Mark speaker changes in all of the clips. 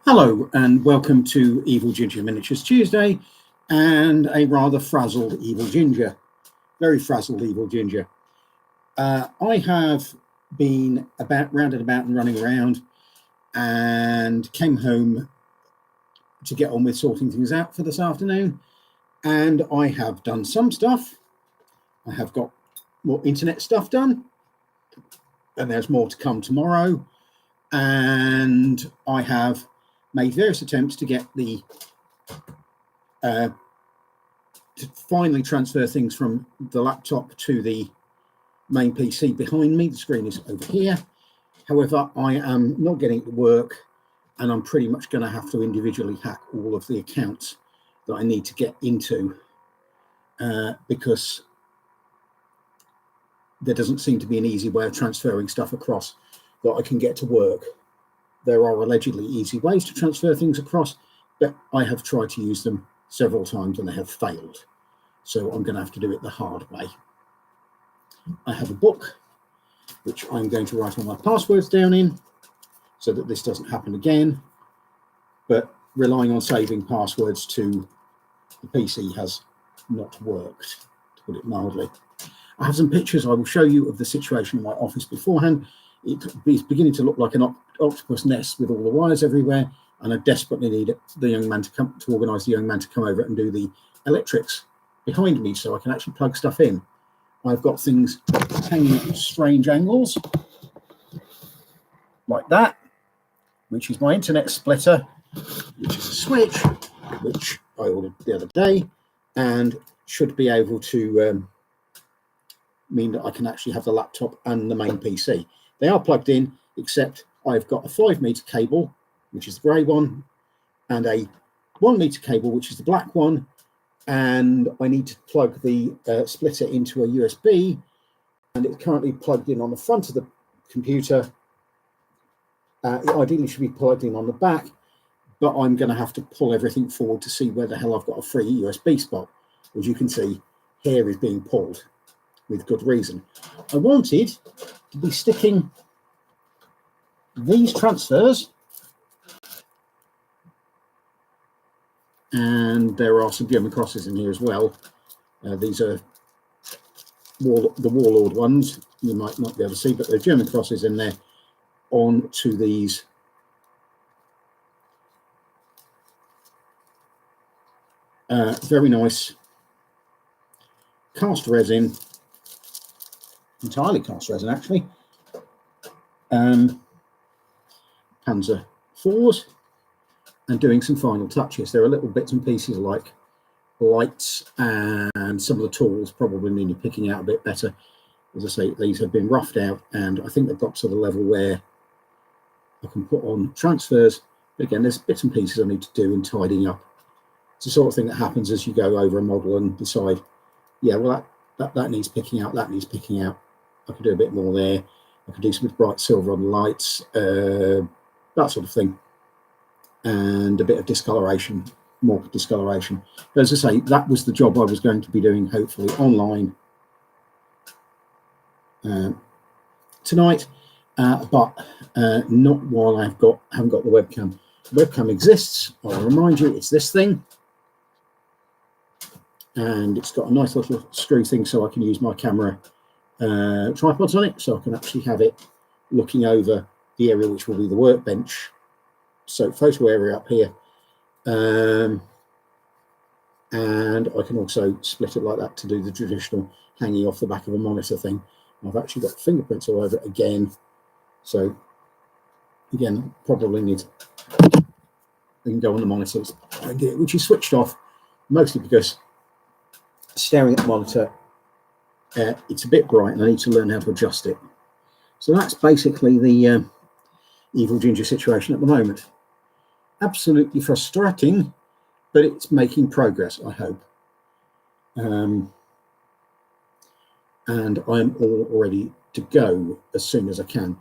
Speaker 1: Hello and welcome to EvilGinger Miniatures Tuesday and a rather frazzled EvilGinger, very frazzled EvilGinger. I have been round and running around and came home to get on with sorting things out for this afternoon, and I have done some stuff. I have got more internet stuff done, and there's more to come tomorrow, and I have made various attempts to get the to finally transfer things from the laptop to the main PC behind me. The screen is over here. However, I am not getting it to work, and I'm pretty much going to have to individually hack all of the accounts that I need to get into because there doesn't seem to be an easy way of transferring stuff across that I can get to work. There are allegedly easy ways to transfer things across, but I have tried to use them several times and they have failed. So I'm going to have to do it the hard way. I have a book, which I'm going to write all my passwords down in so that this doesn't happen again. But relying on saving passwords to the PC has not worked, to put it mildly. I have some pictures I will show you of the situation in my office beforehand. It is beginning to look like an octopus nest with all the wires everywhere, and I desperately need the young man to organise the young man to come over and do the electrics behind me so I can actually plug stuff in. I've got things hanging at strange angles, like that, which is my internet splitter, which is a switch, which I ordered the other day, and should be able to mean that I can actually have the laptop and the main PC. They are plugged in, except I've got a 5 meter cable, which is the grey one, and a 1 meter cable, which is the black one. And I need to plug the splitter into a USB, and it's currently plugged in on the front of the computer. It ideally should be plugged in on the back, but I'm going to have to pull everything forward to see where the hell I've got a free USB spot. As you can see, here is being pulled with good reason. I wanted to be sticking these transfers, and there are some German crosses in here as well. These are the Warlord ones, you might not be able to see, but there are German crosses in there onto these very nice cast resin, entirely cast resin actually, Panzer IVs, and doing some final touches. There are little bits and pieces like lights and some of the tools probably need picking out a bit better. As I say, these have been roughed out, and I think they've got to the level where I can put on transfers. But again, there's bits and pieces I need to do in tidying up. It's the sort of thing that happens as you go over a model and decide, yeah, well, that needs picking out, that needs picking out. I could do a bit more there. I could do some bright silver on the lights, that sort of thing, and a bit of discoloration, more discoloration. But as I say, that was the job I was going to be doing, hopefully online tonight, but not while haven't got the webcam. The webcam exists. I'll remind you, it's this thing, and it's got a nice little screw thing so I can use my camera tripods on it, so I can actually have it looking over the area which will be the workbench, so photo area up here, and I can also split it like that to do the traditional hanging off the back of a monitor thing. I've actually got fingerprints all over it again, so again probably need to go on the monitors, which is switched off mostly because staring at the monitor, it's a bit bright and I need to learn how to adjust it. So that's basically the EvilGinger situation at the moment. Absolutely frustrating, but it's making progress, I hope. And I'm all ready to go as soon as I can.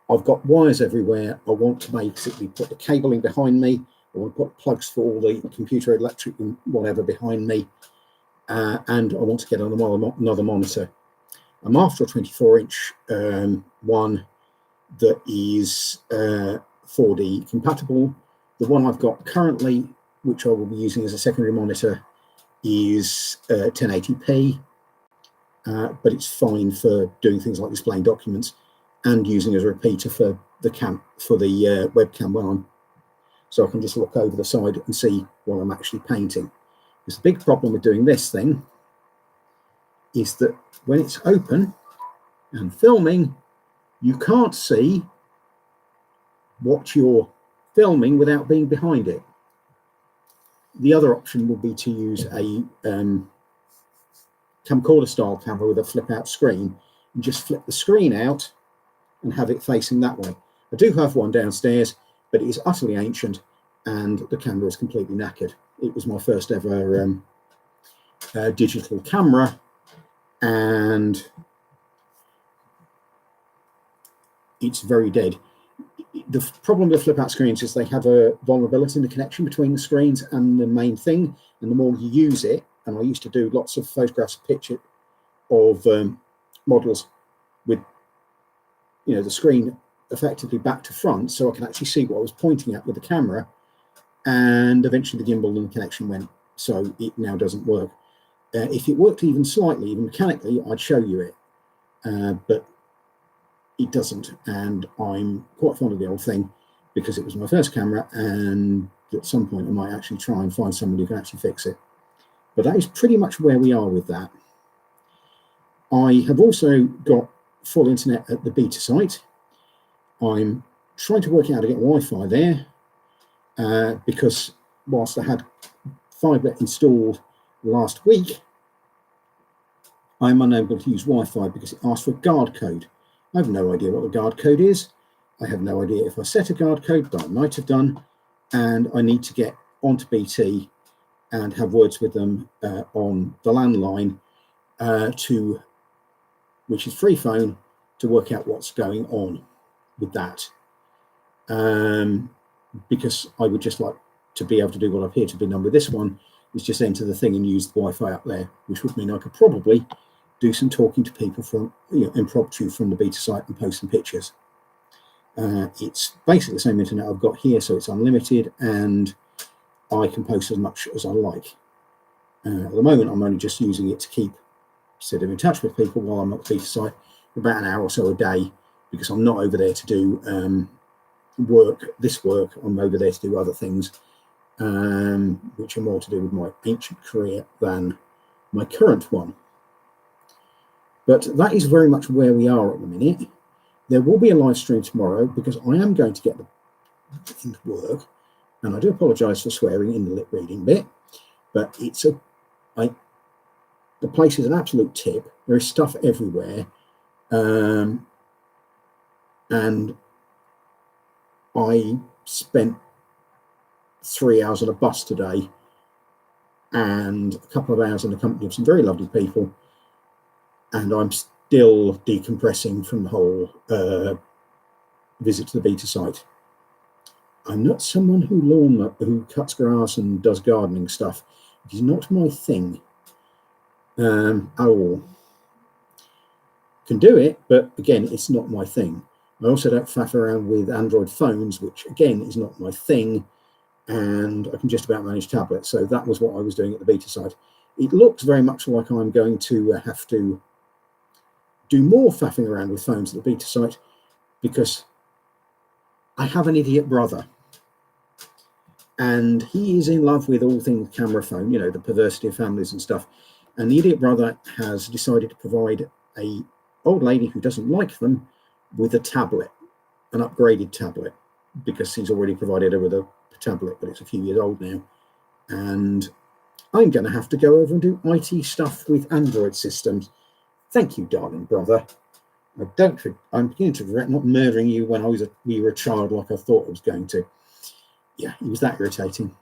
Speaker 1: I've got wires everywhere. I want to basically put the cabling behind me. I want to put plugs for all the computer, electric and whatever behind me. And I want to get on another monitor. I'm after a 24-inch one that is 4D compatible, The one I've got currently, which I will be using as a secondary monitor, is 1080p, but it's fine for doing things like displaying documents and using as a repeater for the webcam when I'm, so I can just look over the side and see what I'm actually painting. Because the big problem with doing this thing is that when it's open and filming, you can't see what you're filming without being behind it. The other option would be to use a camcorder style camera with a flip out screen and just flip the screen out and have it facing that way. I do have one downstairs, but it is utterly ancient and the camera is completely knackered. It was my first ever digital camera, and it's very dead. The problem with flip out screens is they have a vulnerability in the connection between the screens and the main thing, and the more you use it, and I used to do lots of photographs of models with, you know, the screen effectively back to front, so I can actually see what I was pointing at with the camera, and eventually the gimbal and the connection went, so it now doesn't work. If it worked even slightly, even mechanically, I'd show you it, but it doesn't, and I'm quite fond of the old thing because it was my first camera, and at some point I might actually try and find somebody who can actually fix it. But that is pretty much where we are with that. I have also got full internet at the beta site. I'm trying to work out how to get Wi-Fi there, because whilst I had fibre installed last week, I'm unable to use Wi-Fi because it asks for a guard code. I have no idea what the guard code is. I have no idea if I set a guard code, but I might have done, and I need to get onto BT and have words with them on the landline, which is free phone, to work out what's going on with that. Because I would just like to be able to do what I've here to be done with this one, is just enter the thing and use the Wi-Fi up there, which would mean I could probably do some talking to people from, you know, impromptu from the beta site and post some pictures. It's basically the same internet I've got here, so it's unlimited, and I can post as much as I like. At the moment, I'm only just using it to keep sort of in touch with people while I'm at the beta site for about an hour or so a day, because I'm not over there to do this work. I'm over there to do other things, which are more to do with my ancient career than my current one. But that is very much where we are at the minute. There will be a live stream tomorrow because I am going to get the thing to work, and I do apologise for swearing in the lip reading bit, but it's the place is an absolute tip. There is stuff everywhere, and I spent 3 hours on a bus today and a couple of hours in the company of some very lovely people, and I'm still decompressing from the whole visit to the beta site. I'm not someone who cuts grass and does gardening stuff. It is not my thing at all. Can do it, but again, it's not my thing. I also don't faff around with Android phones, which again is not my thing, and I can just about manage tablets. So that was what I was doing at the beta site. It looks very much like I'm going to have to do more faffing around with phones at the beta site, because I have an idiot brother, and he is in love with all things camera phone, you know, the perversity of families and stuff. And the idiot brother has decided to provide a old lady who doesn't like them with a tablet, an upgraded tablet, because he's already provided her with a tablet, but it's a few years old now. And I'm going to have to go over and do IT stuff with Android systems. Thank you, darling brother. I'm beginning to regret not murdering you when you were a child like I thought I was going to. Yeah, he was that irritating.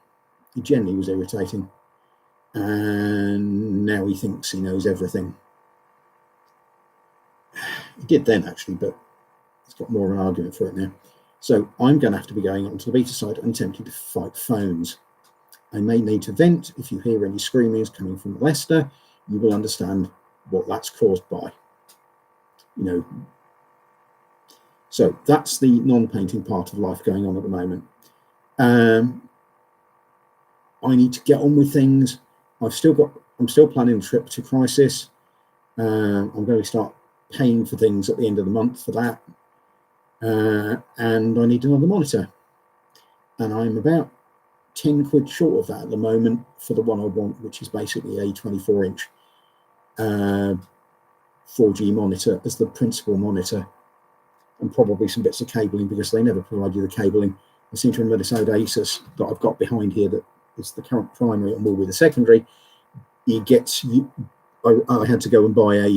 Speaker 1: He generally was irritating. And now he thinks he knows everything. He did then, actually, but he's got more of an argument for it now. So I'm going to have to be going onto the beta site and attempting to fight phones. I may need to vent. If you hear any screamings coming from Leicester, you will understand what that's caused by. You know. So that's the non-painting part of life going on at the moment. I need to get on with things. I'm still planning a trip to Crisis. I'm going to start paying for things at the end of the month for that. And I need another monitor. And I'm about 10 quid short of that at the moment for the one I want, which is basically a 24-inch 4G monitor as the principal monitor, and probably some bits of cabling, because they never provide you the cabling. I seem to remember this old Asus that I've got behind here that is the current primary and will be the secondary. I had to go and buy a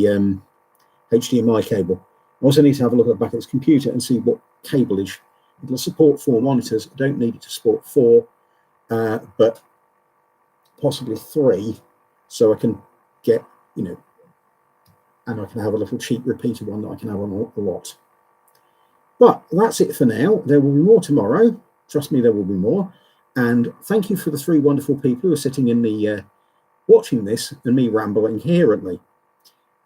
Speaker 1: HDMI cable. I also need to have a look at the back of this computer and see what cableage. It'll support 4 monitors. I don't need it to support 4, but possibly 3, so I can get, and I can have a little cheap repeater one that I can have on a lot. But that's it for now. There will be more tomorrow. Trust me, there will be more. And thank you for the 3 wonderful people who are sitting in the watching this and me ramble incoherently.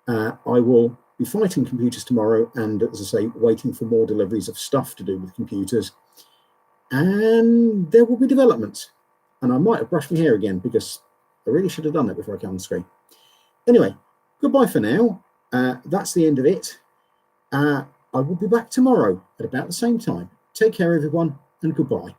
Speaker 1: I will be fighting computers tomorrow, and as I say, waiting for more deliveries of stuff to do with computers. And there will be developments. And I might have brushed my hair again, because I really should have done that before I came on the screen. Anyway, goodbye for now. That's the end of it. I will be back tomorrow at about the same time. Take care, everyone, and goodbye.